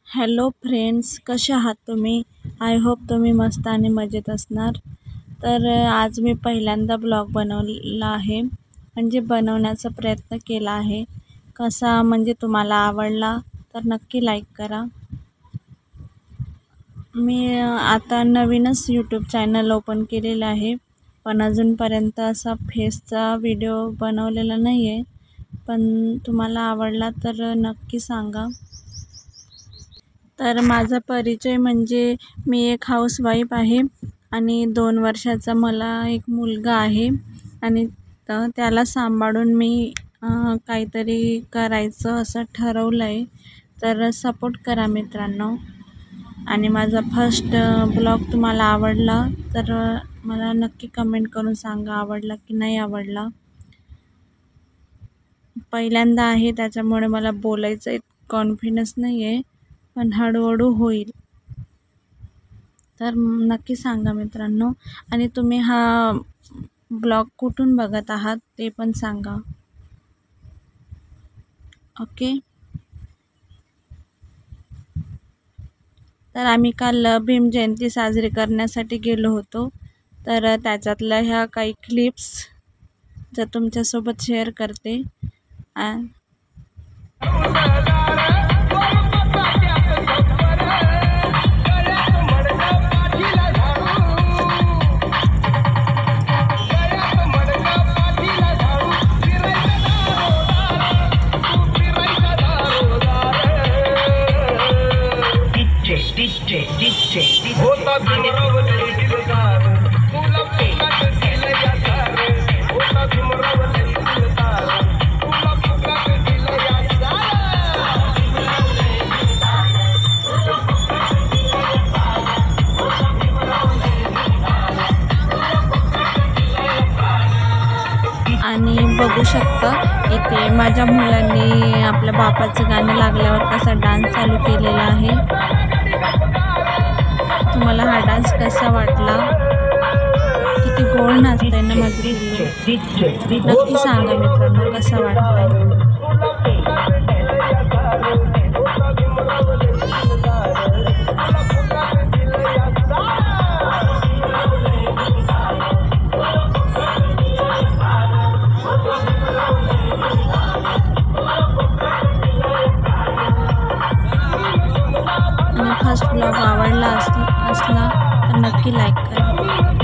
Hello friends, कसे आहात तुम्ही? आय होप तुम्ही मस्त आणि मजेत असणार. तर आज मी पहिल्यांदा ब्लॉग बनवला आहे, म्हणजे बनवण्याचा प्रयत्न केला आहे. कसा म्हणजे तुम्हाला आवडला तर नक्की लाईक करा. मी आता नवीनच यूट्यूब चॅनल ओपन केलेलं आहे, पण अजूनपर्यंत असा फेसचा व्हिडिओ बनवलेला नाही आहे. पण तुम्हाला आवडला तर नक्की सांगा. तर माझा परिचय म्हणजे मी एक हाऊसवाईफ आहे आणि 2 वर्षाचा मला एक मुलगा आहे आणि त्याला सांभाळून मी काहीतरी करायचं असं ठरवलं आहे. तर सपोर्ट करा मित्रांनो. आणि माझा फर्स्ट ब्लॉग तुम्हाला आवडला तर मला नक्की कमेंट करून सांगा, आवडला की नाही आवडला. पहिल्यांदा आहे त्याच्यामुळे मला बोलायचं कॉन्फिडन्स नाही आहे, पण हळूहळू होईल. तर नक्की सांगा मित्रांनो. आणि तुम्ही हा ब्लॉग कुठून बघत आहात ते पण सांगा. ओके. तर आम्ही काल भीम जयंती साजरी करण्यासाठी गेलो होतो. तर त्याच्यातल्या ह्या काही क्लिप्स जर तुमच्यासोबत शेअर करते. आणि बघू शकता इथे माझ्या मुलांनी आपल्या बापाचं गाणं लागल्यावर कसा डान्स चालू केलेला आहे. तुम्हाला हा डान्स कसा वाटला? किती गोड नाचतंय ना माझं पिल्लू. नक्की सांगा मित्रांनो कसा वाटलाय. फर्स्ट ब्लॉग आवडला असला तर नक्की लाईक करा.